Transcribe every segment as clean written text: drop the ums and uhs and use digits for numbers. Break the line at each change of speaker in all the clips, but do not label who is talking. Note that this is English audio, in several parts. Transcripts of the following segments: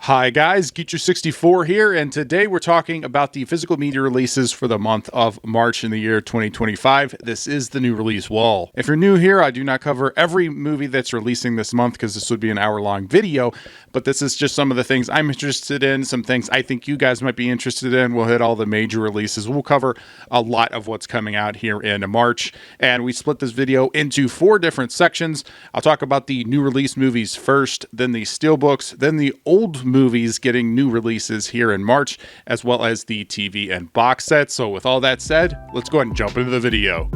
Hi guys, Geecher64 here, and today we're talking about the physical media releases for the month of March in the year 2025. This is the new release wall. If you're new here, I do not cover every movie that's releasing this month because this would be an hour-long video, but this is just some of the things I'm interested in, some things I think you guys might be interested in. We'll hit all the major releases. We'll cover a lot of what's coming out here in March, and we split this video into 4 different sections. I'll talk about the new release movies first, then the Steelbooks, then the old movies getting new releases here in March, as well as the TV and box sets. So with all that said, let's go ahead and jump into the video.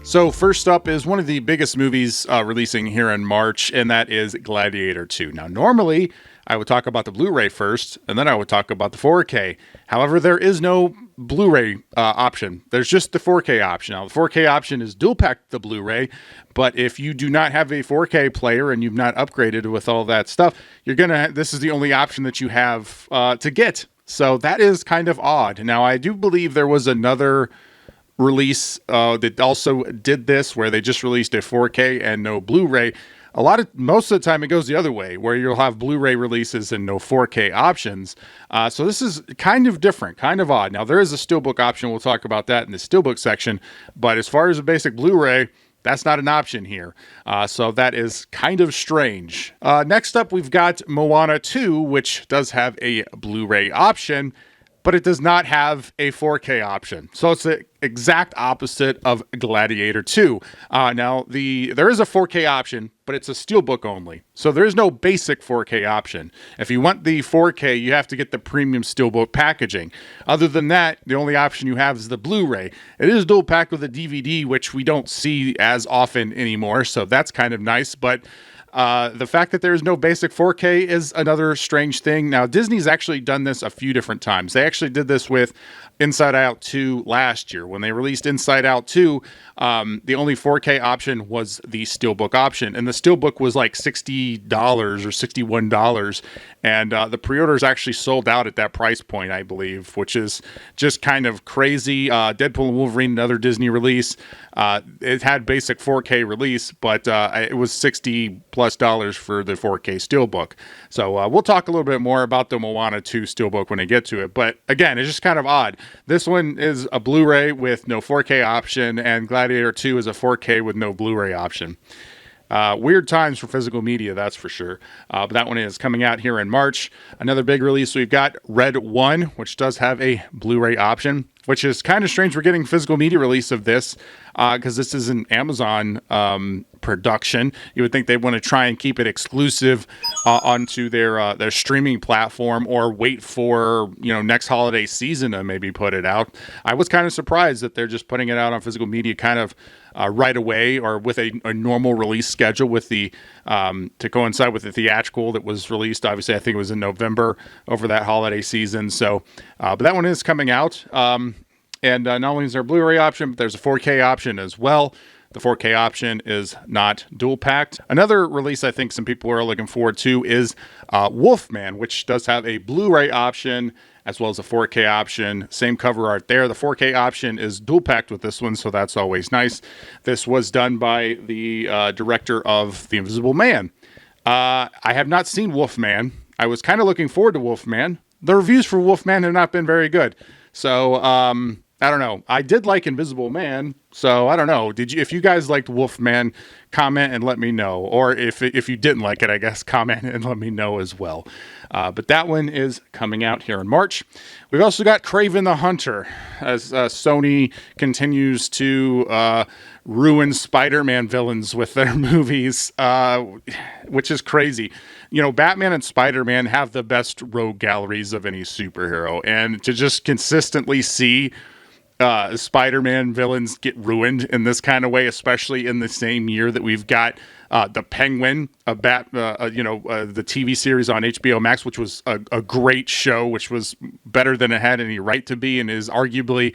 So first up is one of the biggest movies releasing here in March, and that is Gladiator 2. Now, normally I would talk about the Blu-ray first, and then I would talk about the 4K. However, there is no Blu-ray option. There's just the 4K option. Now, the 4K option is dual-pack the Blu-ray, but if you do not have a 4K player and you've not upgraded with all that stuff, this is the only option that you have to get. So that is kind of odd. Now, I do believe there was another release that also did this, where they just released a 4K and no Blu-ray. Most of the time it goes the other way, where you'll have Blu-ray releases and no 4K options. So this is kind of different, kind of odd. Now, there is a Steelbook option. We'll talk about that in the Steelbook section. But as far as a basic Blu-ray, that's not an option here. So that is kind of strange. Next up, we've got Moana 2, which does have a Blu-ray option, but it does not have a 4K option. So it's the exact opposite of Gladiator 2. Now, there is a 4K option, but it's a Steelbook only. So there is no basic 4K option. If you want the 4K, you have to get the premium Steelbook packaging. Other than that, the only option you have is the Blu-ray. It is dual packed with a DVD, which we don't see as often anymore, so that's kind of nice, but the fact that there is no basic 4K is another strange thing. Now, Disney's actually done this a few different times. They actually did this with Inside Out 2 last year. When they released Inside Out 2, the only 4K option was the Steelbook option. And the Steelbook was like $60 or $61. And the pre-orders actually sold out at that price point, I believe, which is just kind of crazy. Deadpool and Wolverine, another Disney release. It had basic 4K release, but it was $60+ for the 4K Steelbook. So we'll talk a little bit more about the Moana 2 Steelbook when I get to it. But again, it's just kind of odd. This one is a Blu-ray with no 4K option, and Gladiator 2 is a 4K with no Blu-ray option. Weird times for physical media, that's for sure. But that one is coming out here in March. Another big release, we've got Red 1, which does have a Blu-ray option, which is kind of strange. We're getting physical media release of this because this is an Amazon production. You would think they want to try and keep it exclusive onto their streaming platform, or wait for next holiday season to maybe put it out. I was kind of surprised that they're just putting it out on physical media kind of right away, or with a normal release schedule with the to coincide with the theatrical that was released. Obviously, I think it was in November over that holiday season. So, but that one is coming out. And not only is there a Blu-ray option, but there's a 4K option as well. The 4K option is not dual packed. Another release I think some people are looking forward to is WolfMan, which does have a Blu-ray option as well as a 4K option. Same cover art there. The 4K option is dual packed with this one, so that's always nice. This was done by the director of The Invisible Man. I have not seen WolfMan. I was kind of looking forward to WolfMan. The reviews for WolfMan have not been very good. So, I don't know. I did like Invisible Man, so I don't know. If you guys liked Wolfman, comment and let me know. Or if you didn't like it, I guess comment and let me know as well. But that one is coming out here in March. We've also got Kraven the Hunter, as Sony continues to ruin Spider-Man villains with their movies, which is crazy. Batman and Spider-Man have the best rogue galleries of any superhero, and to just consistently see Spider-Man villains get ruined in this kind of way, especially in the same year that we've got the Penguin, the TV series on HBO Max, which was a great show, which was better than it had any right to be, and is arguably,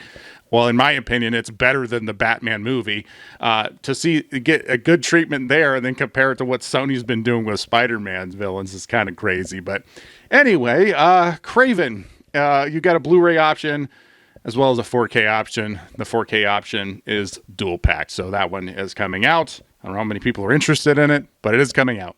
well, in my opinion, it's better than the Batman movie. To get a good treatment there and then compare it to what Sony's been doing with Spider-Man's villains is kind of crazy. But anyway, Kraven, you got a Blu-ray option. as well as a 4K option. The 4K option is dual packed, so that one is coming out. I don't know how many people are interested in it, but it is coming out.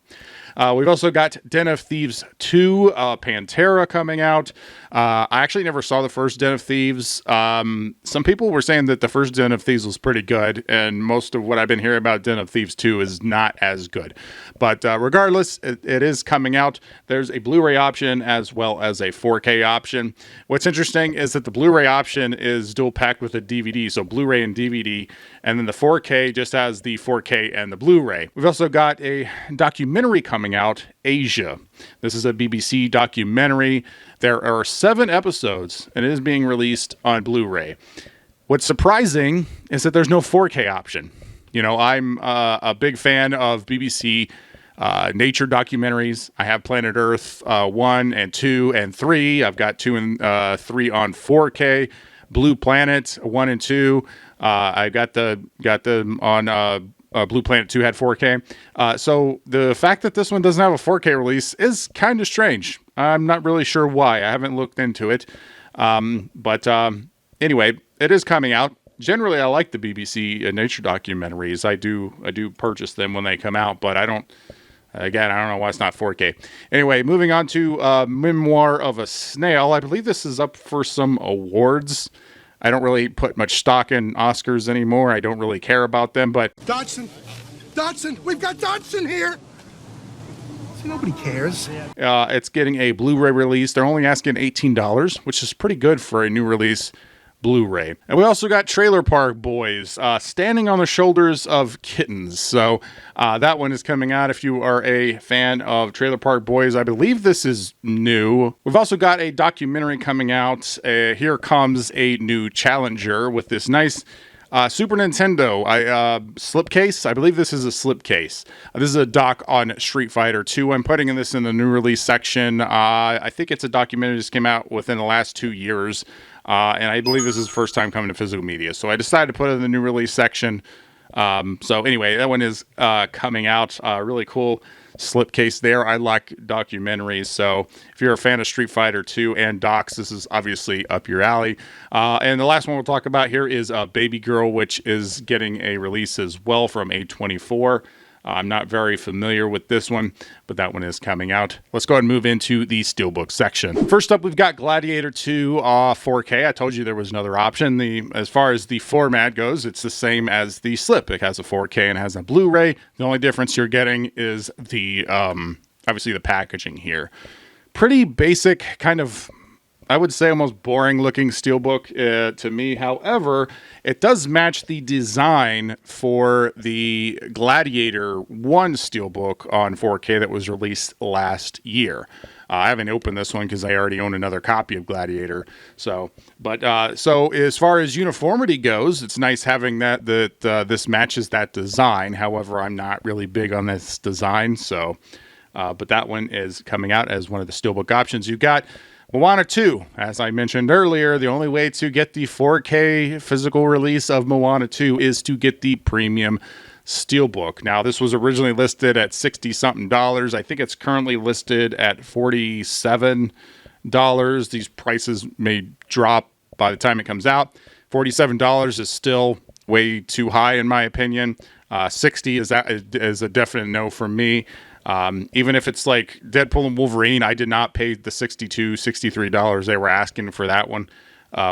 We've also got Den of Thieves 2, Pantera coming out. I actually never saw the first Den of Thieves. Some people were saying that the first Den of Thieves was pretty good, and most of what I've been hearing about Den of Thieves 2 is not as good. But regardless, it is coming out. There's a Blu-ray option as well as a 4K option. What's interesting is that the Blu-ray option is dual packed with a DVD, so Blu-ray and DVD, and then the 4K just has the 4K and the Blu-ray. We've also got a documentary coming out, Asia. This is a BBC documentary. There are 7 episodes, and it is being released on Blu-ray. What's surprising is that there's no 4K option. You know, I'm a big fan of BBC nature documentaries. I have Planet Earth 1 and 2 and 3. I've got 2 and 3 on 4K. Blue Planet 1 and 2. I got them on Blue Planet 2 had 4K. So the fact that this one doesn't have a 4K release is kind of strange. I'm not really sure why. I haven't looked into it. But anyway, it is coming out. Generally, I like the BBC nature documentaries. I do purchase them when they come out, but I don't know why it's not 4K. Anyway, moving on to Memoir of a Snail. I believe this is up for some awards. I don't really put much stock in Oscars anymore. I don't really care about them, but...
Dodson! We've got Dodson here! See, nobody cares.
It's getting a Blu-ray release. They're only asking $18, which is pretty good for a new release Blu-ray. And we also got Trailer Park Boys, Standing on the Shoulders of Kittens. So that one is coming out if you are a fan of Trailer Park Boys. I believe this is new. We've also got a documentary coming out. Here Comes a New Challenger with this nice Super Nintendo slipcase. I believe this is a slipcase. This is a doc on Street Fighter 2. I'm putting this in the new release section. I think it's a documentary that just came out within the last 2 years. And I believe this is the first time coming to physical media. So I decided to put it in the new release section. So anyway, that one is coming out. Really cool slipcase there. I like documentaries. So if you're a fan of Street Fighter 2 and docs, this is obviously up your alley. And the last one we'll talk about here is Baby Girl, which is getting a release as well from A24. I'm not very familiar with this one, but that one is coming out. Let's go ahead and move into the Steelbook section. First up, we've got Gladiator 2 4K. I told you there was another option. As far as the format goes, it's the same as the slip. It has a 4K and has a Blu-ray. The only difference you're getting is the obviously the packaging here. Pretty basic, kind of, I would say almost boring looking Steelbook to me. However, it does match the design for the Gladiator 1 Steelbook on 4K that was released last year. I haven't opened this one because I already own another copy of Gladiator. So as far as uniformity goes, it's nice having that this matches that design. However, I'm not really big on this design. So, but that one is coming out as one of the Steelbook options. You got Moana 2, as I mentioned earlier, the only way to get the 4K physical release of Moana 2 is to get the premium Steelbook. Now, this was originally listed at $60-something. I think it's currently listed at $47. These prices may drop by the time it comes out. $47 is still way too high, in my opinion. $60 is a definite no from me. Even if it's like Deadpool and Wolverine, I did not pay the $62, $63 they were asking for that one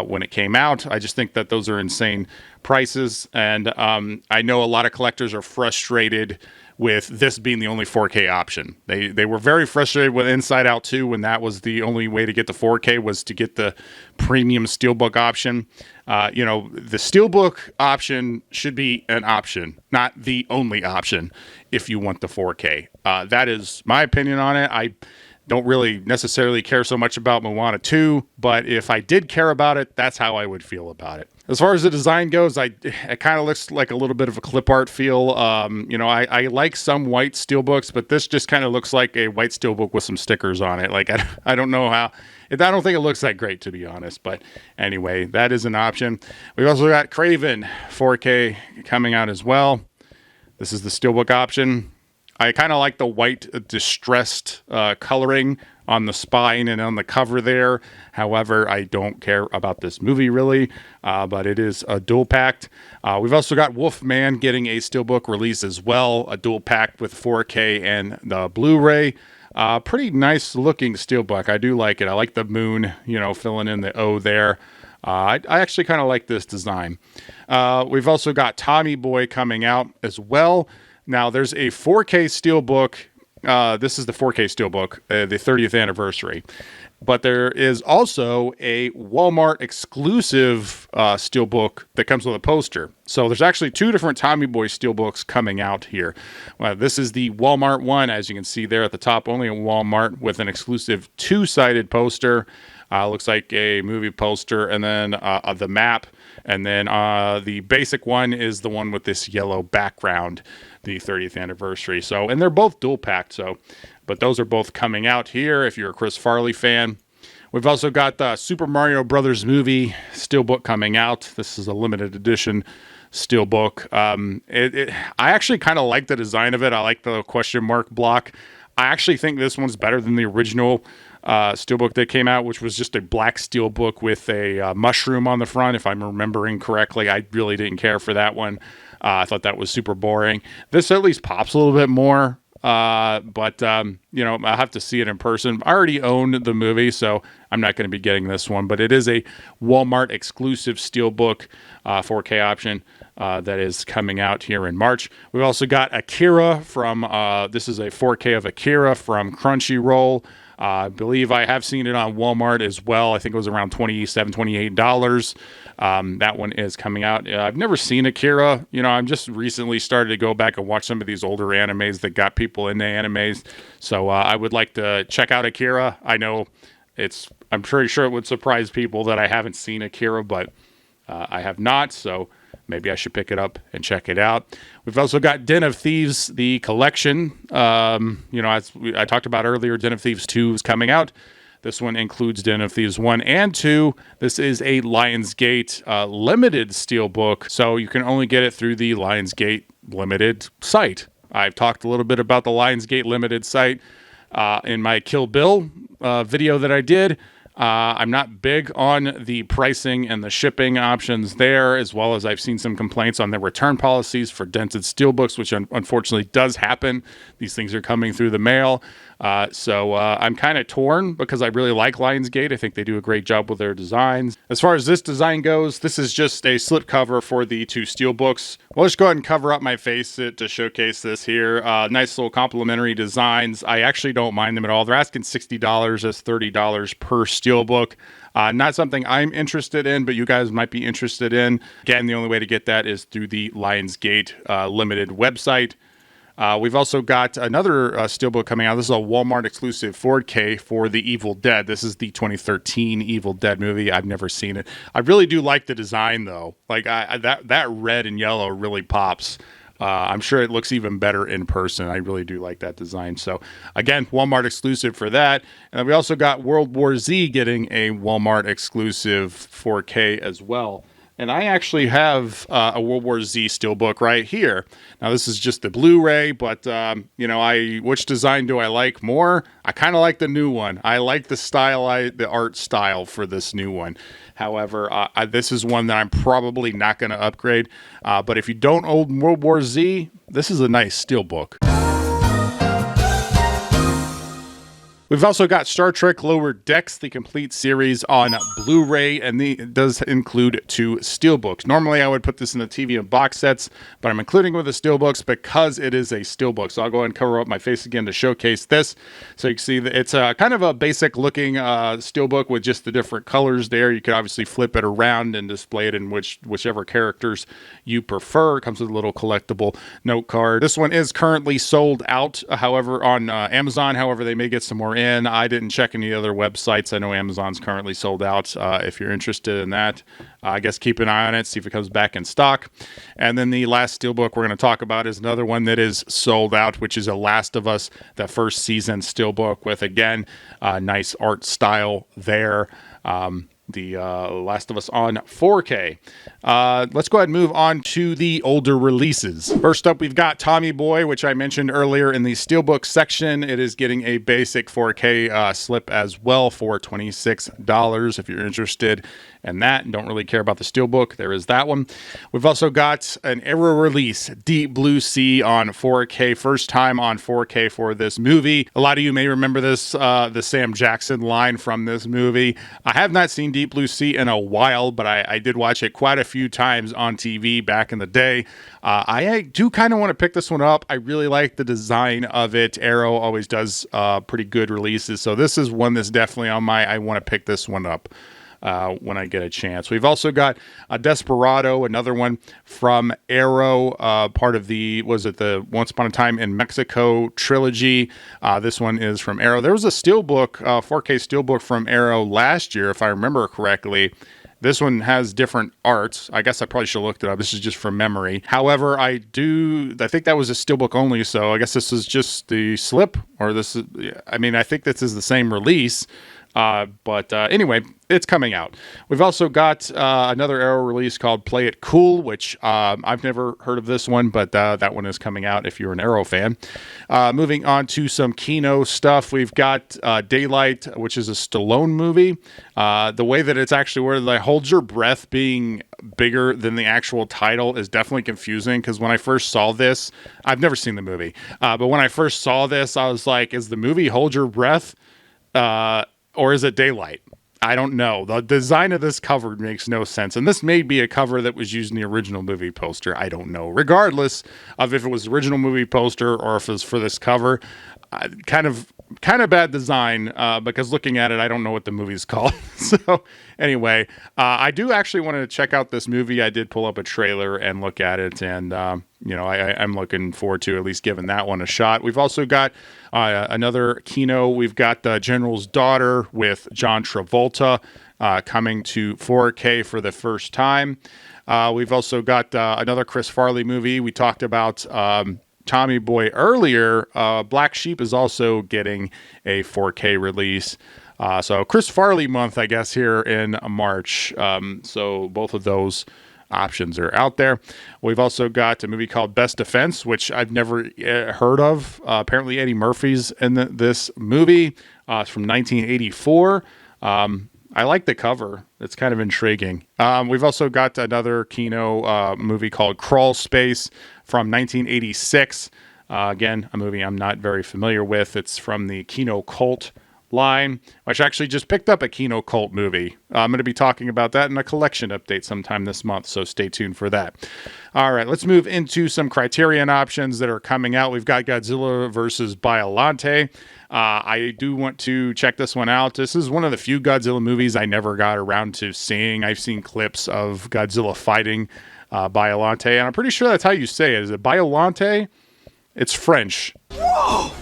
when it came out. I just think that those are insane prices. And I know a lot of collectors are frustrated with this being the only 4K option. They were very frustrated with Inside Out 2 when that was the only way to get the 4K was to get the premium Steelbook option. The Steelbook option should be an option, not the only option if you want the 4K. That is my opinion on it. I don't really necessarily care so much about Moana 2, but if I did care about it, that's how I would feel about it. As far as the design goes, it kind of looks like a little bit of a clip art feel. I like some white Steelbooks, but this just kind of looks like a white Steelbook with some stickers on it. Like, I don't know how. I don't think it looks that great, to be honest. But anyway, that is an option. We've also got Kraven 4K coming out as well. This is the Steelbook option. I kind of like the white distressed coloring on the spine and on the cover there. However, I don't care about this movie really, but it is a dual packed. We've also got WolfMan getting a Steelbook release as well, a dual packed with 4K and the Blu-ray. Pretty nice looking Steelbook. I do like it. I like the moon, filling in the O there. I actually kind of like this design. We've also got Tommy Boy coming out as well. Now, there's a 4K Steelbook. This is the 4K Steelbook, the 30th anniversary. But there is also a Walmart exclusive Steelbook that comes with a poster. So there's actually two different Tommy Boy Steelbooks coming out here. This is the Walmart one, as you can see there at the top, only at Walmart, with an exclusive two-sided poster. Looks like a movie poster, and then the map. And then the basic one is the one with this yellow background, the 30th anniversary. So, and they're both dual packed. So, but those are both coming out here if you're a Chris Farley fan. We've also got the Super Mario Brothers movie Steelbook coming out. This is a limited edition Steelbook. I actually kind of like the design of it. I like the question mark block. I actually think this one's better than the original Steelbook that came out, which was just a black Steelbook with a mushroom on the front, if I'm remembering correctly. I really didn't care for that one. I thought that was super boring. This at least pops a little bit more, but I have to see it in person. I already own the movie, so I'm not going to be getting this one, but it is a Walmart exclusive Steelbook 4K option that is coming out here in March. We've also got Akira from, this is a 4K of Akira from Crunchyroll. I believe I have seen it on Walmart as well. I think it was around $27, $28. That one is coming out. I've never seen Akira. I'm just recently started to go back and watch some of these older animes that got people into animes. So I would like to check out Akira. I know I'm pretty sure it would surprise people that I haven't seen Akira, but I have not. So maybe I should pick it up and check it out. We've also got Den of Thieves, the collection. As I talked about earlier, Den of Thieves 2 is coming out. This one includes Den of Thieves 1 and 2. This is a Lionsgate limited Steelbook, so you can only get it through the Lionsgate limited site. I've talked a little bit about the Lionsgate limited site in my Kill Bill video that I did. I'm not big on the pricing and the shipping options there, as well as I've seen some complaints on the return policies for dented Steelbooks, which unfortunately does happen. These things are coming through the mail. So I'm kind of torn because I really like Lionsgate. I think they do a great job with their designs. As far as this design goes, this is just a slipcover for the two Steelbooks. We'll just go ahead and cover up my face to showcase this here. Nice little complimentary designs. I actually don't mind them at all. They're asking $60 as $30 per Steelbook. Not something I'm interested in, but you guys might be interested in. Again, the only way to get that is through the Lionsgate limited website. We've also got another Steelbook coming out. This is a Walmart exclusive 4K for The Evil Dead. This is the 2013 Evil Dead movie. I've never seen it. I really do like the design, though. Like that red and yellow really pops. I'm sure it looks even better in person. I really do like that design. So, again, Walmart exclusive for that. And then we also got World War Z getting a Walmart exclusive 4K as well. And I actually have a World War Z Steelbook right here. Now, this is just the Blu-ray, but, which design do I like more? I kind of like the new one. I like the art style for this new one. However, this is one that I'm probably not going to upgrade. But if you don't own World War Z, this is a nice Steelbook. We've also got Star Trek Lower Decks, the complete series on Blu-ray, and it does include two Steelbooks. Normally, I would put this in the TV and box sets, but I'm including with the Steelbooks because it is a Steelbook. So I'll go ahead and cover up my face again to showcase this. So you can see that it's kind of a basic-looking Steelbook with just the different colors there. You could obviously flip it around and display it in whichever characters you prefer. It comes with a little collectible note card. This one is currently sold out, however, on Amazon. However, they may get some more in. I didn't check any other websites. I know Amazon's currently sold out. If you're interested in that, I guess keep an eye on it, see if it comes back in stock. And then the last Steelbook we're going to talk about is another one that is sold out, which is a Last of Us, the first season Steelbook with, again, nice art style there. the Last of Us on 4K. Let's go ahead and move on to the older releases. First up, we've got Tommy Boy, which I mentioned earlier in the Steelbook section. It is getting a basic 4K slip as well for $26 if you're interested in that and don't really care about the Steelbook. There is that one. We've also got an Arrow release, Deep Blue Sea on 4K. First time on 4K for this movie. A lot of you may remember this, the Sam Jackson line from this movie. I have not seen Deep Blue Sea in a while, but I did watch it quite a few times on TV back in the day. I do kind of want to pick this one up. I really like the design of it. Arrow always does pretty good releases, so this is one that's definitely on my I want to pick this one up when I get a chance. We've also got Desperado, another one from Arrow, part of the Once Upon a Time in Mexico trilogy. This one is from Arrow. There was a Steelbook, 4K Steelbook from Arrow last year, if I remember correctly. This one has different arts. I guess I probably should have looked it up. This is just from memory. However, I think that was a Steelbook only, so I guess this is just the slip, or this is, I think this is the same release. But anyway, it's coming out. We've also got another Arrow release called Play It Cool, which I've never heard of this one, but that one is coming out if you're an Arrow fan. Moving on to some Kino stuff, we've got Daylight, which is a Stallone movie. The way that it's actually worded, like, hold your breath being bigger than the actual title is definitely confusing, because when I first saw this, I've never seen the movie, but when I first saw this, I was like, is the movie Hold Your Breath? Or is it Daylight? I don't know. The design of this cover makes no sense. And this may be a cover that was used in the original movie poster. I don't know. Regardless of if it was the original movie poster or if it was for this cover, kind of bad design, because looking at it, I don't know what the movie's called. So anyway, I do actually want to check out this movie. I did pull up a trailer and look at it, and I'm looking forward to at least giving that one a shot. We've also got another Kino. We've got The General's Daughter with John Travolta coming to 4K for the first time. We've also got another Chris Farley movie. We talked about Tommy Boy earlier. Black Sheep is also getting a 4K release. So Chris Farley month, I guess, here in March. So both of those options are out there. We've also got a movie called Best Defense, which I've never heard of. Apparently Eddie Murphy's in this movie. It's from 1984. I like the cover. It's kind of intriguing. We've also got another Kino movie called Crawl Space from 1986. Again, a movie I'm not very familiar with. It's from the Kino Cult line, which I actually just picked up a Kino Cult movie. I'm going to be talking about that in a collection update sometime this month, so stay tuned for that. All right, let's move into some Criterion options that are coming out. We've got Godzilla versus Biolante. I do want to check this one out. This is one of the few Godzilla movies I never got around to seeing. I've seen clips of Godzilla fighting Biolante, and I'm pretty sure that's how you say it. Is it Biolante? It's French.
Whoa!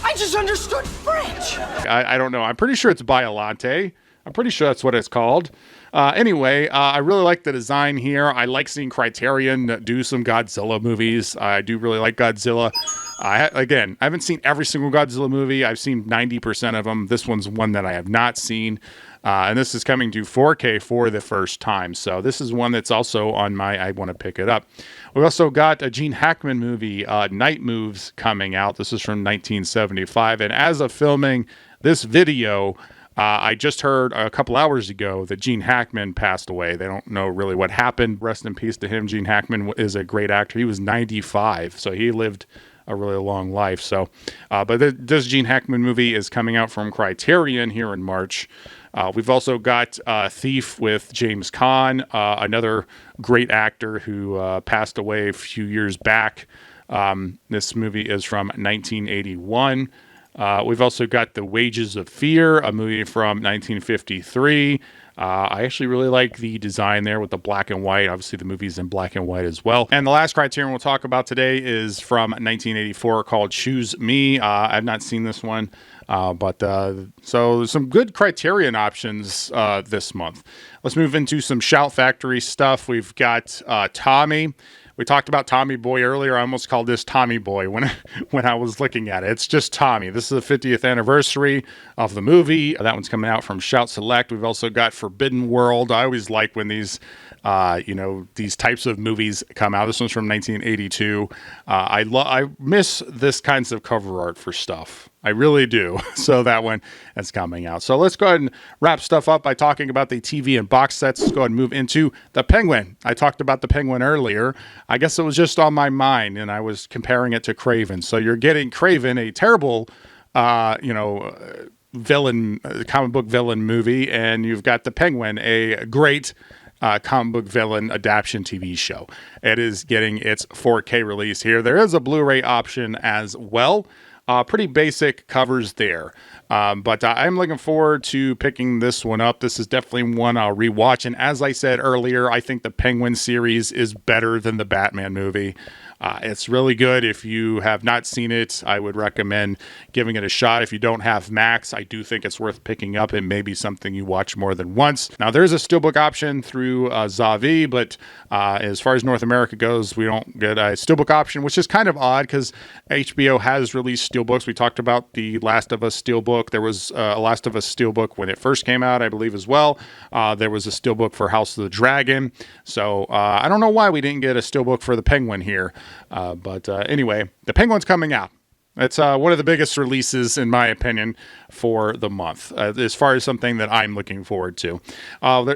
I just understood French!
I don't know. I'm pretty sure it's Biolante. I'm pretty sure that's what it's called. Anyway, I really like the design here. I like seeing Criterion do some Godzilla movies. I do really like Godzilla. I haven't seen every single Godzilla movie. I've seen 90% of them. This one's one that I have not seen. And this is coming to 4K for the first time. So this is one that's also on my I want to pick it up. We've also got a Gene Hackman movie, Night Moves, coming out. This is from 1975. And as of filming this video, I just heard a couple hours ago that Gene Hackman passed away. They don't know really what happened. Rest in peace to him. Gene Hackman is a great actor. He was 95, so he lived a really long life. So, but this Gene Hackman movie is coming out from Criterion here in March. We've also got Thief with James Caan, another great actor who passed away a few years back. This movie is from 1981. We've also got The Wages of Fear, a movie from 1953. I actually really like the design there with the black and white. Obviously, the movie's in black and white as well. And the last Criterion we'll talk about today is from 1984 called Choose Me. I've not seen this one, so some good Criterion options this month. Let's move into some Shout Factory stuff. We've got Tommy, We talked about Tommy Boy earlier. I almost called this Tommy Boy when when I was looking at it. It's just Tommy. This is the 50th anniversary of the movie. That one's coming out from Shout Select. We've also got Forbidden World. I always like when these these types of movies come out. This one's from 1982. I miss this kinds of cover art for stuff. I really do. So that one is coming out. So let's go ahead and wrap stuff up by talking about the TV and box sets. Let's go ahead and move into the Penguin. I talked about the Penguin earlier. I guess it was just on my mind, and I was comparing it to Kraven. So you're getting Kraven, a terrible, villain, comic book villain movie, and you've got the Penguin, a great comic book villain adaptation TV show. It is getting its 4K release here. There is a Blu-ray option as well. Pretty basic covers there. But I'm looking forward to picking this one up. This is definitely one I'll rewatch. And as I said earlier, I think the Penguin series is better than the Batman movie. It's really good. If you have not seen it, I would recommend giving it a shot. If you don't have Max, I do think it's worth picking up. It may be something you watch more than once. Now, there's a Steelbook option through Zavi, but as far as North America goes, we don't get a Steelbook option, which is kind of odd because HBO has released Steelbooks. We talked about the Last of Us Steelbook. There was a Last of Us Steelbook when it first came out, I believe, as well. There was a Steelbook for House of the Dragon. So I don't know why we didn't get a Steelbook for the Penguin here. But anyway, the Penguin's coming out. It's one of the biggest releases, in my opinion, for the month, as far as something that I'm looking forward to.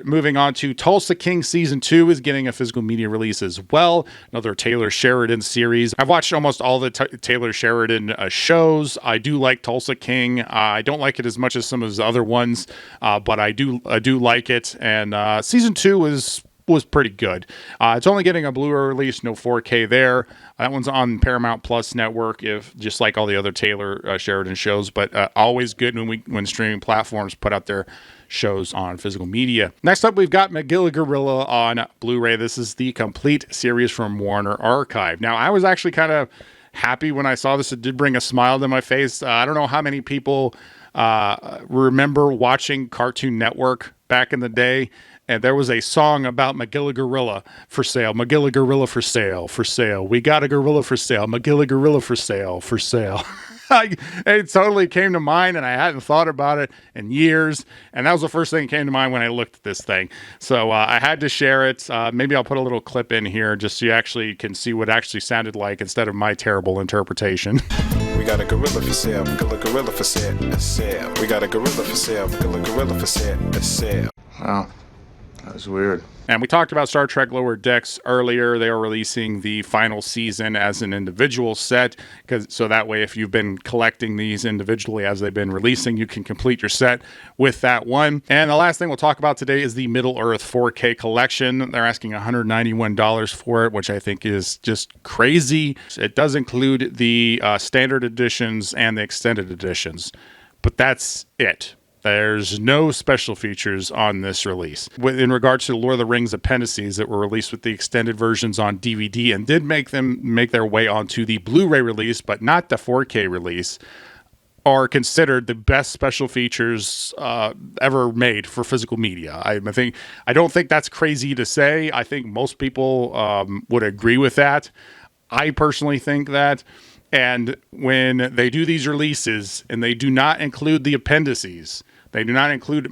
Moving on to Tulsa King Season 2 is getting a physical media release as well. Another Taylor Sheridan series. I've watched almost all the Taylor Sheridan shows. I do like Tulsa King. I don't like it as much as some of his other ones, but I do like it. And Season 2 was pretty good. It's only getting a Blu-ray release, no 4K there. That one's on Paramount Plus network, if just like all the other Taylor Sheridan shows, but always good when streaming platforms put out their shows on physical media. Next up, we've got Magilla Gorilla on Blu-ray. This is the complete series from Warner Archive. Now, I was actually kind of happy when I saw this. It did bring a smile to my face. I don't know how many people remember watching Cartoon Network back in the day. And there was a song about Magilla Gorilla for sale. Magilla Gorilla for sale, for sale. We got a gorilla for sale. Magilla Gorilla for sale, for sale. It totally came to mind, and I hadn't thought about it in years. And that was the first thing that came to mind when I looked at this thing. So I had to share it. Maybe I'll put a little clip in here just so you actually can see what it actually sounded like instead of my terrible interpretation.
We got a gorilla for sale. Gorilla for sale. We got a gorilla for sale. Gorilla for sale.
Wow. That was weird. And we talked about Star Trek Lower Decks earlier. They are releasing the final season as an individual set, so that way if you've been collecting these individually as they've been releasing, you can complete your set with that one. And the last thing we'll talk about today is the Middle-earth 4K collection. They're asking $191 for it, which I think is just crazy. It does include the standard editions and the extended editions, but that's it. There's no special features on this release. In regards to the Lord of the Rings appendices that were released with the extended versions on DVD and did make their way onto the Blu-ray release, but not the 4K release, are considered the best special features ever made for physical media. I don't think that's crazy to say. I think most people would agree with that. I personally think that. And when they do these releases and they do not include the appendices, they do not include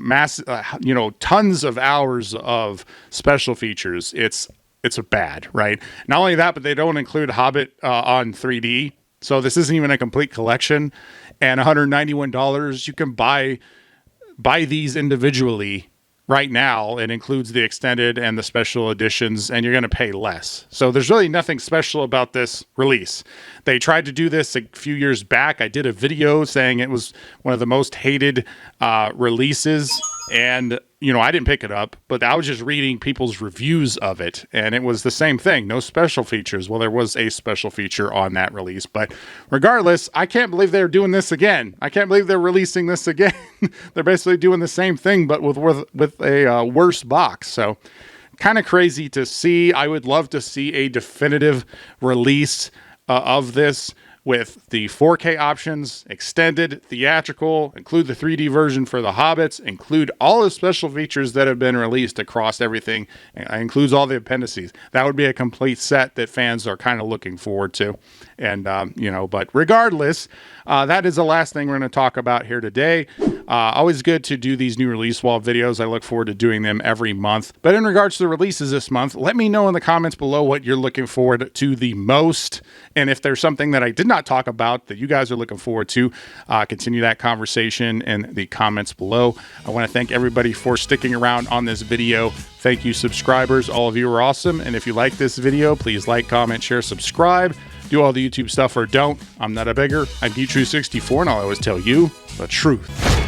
tons of hours of special features, it's bad, right? Not only that, but they don't include Hobbit on 3D. So this isn't even a complete collection. And $191, you can buy these individually right now. It includes the extended and the special editions, and you're going to pay less. So there's really nothing special about this release. They tried to do this a few years back. I did a video saying it was one of the most hated releases, and I didn't pick it up, but I was just reading people's reviews of it, and it was the same thing. No special features. Well, there was a special feature on that release, but regardless, I can't believe they're doing this again. I can't believe they're releasing this again. They're basically doing the same thing, but with a worse box. So kind of crazy to see. I would love to see a definitive release of this with the 4K options, extended, theatrical, include the 3D version for the Hobbits, include all the special features that have been released across everything, and includes all the appendices. That would be a complete set that fans are kind of looking forward to. And, but regardless, that is the last thing we're going to talk about here today. Always good to do these new release wall videos. I look forward to doing them every month. But in regards to the releases this month, let me know in the comments below what you're looking forward to the most. And if there's something that I did not talk about that you guys are looking forward to, continue that conversation in the comments below. I want to thank everybody for sticking around on this video. Thank you, subscribers. All of you are awesome. And if you like this video, please like, comment, share, subscribe. Do all the YouTube stuff or don't. I'm not a beggar. I'm True 64, and I'll always tell you the truth.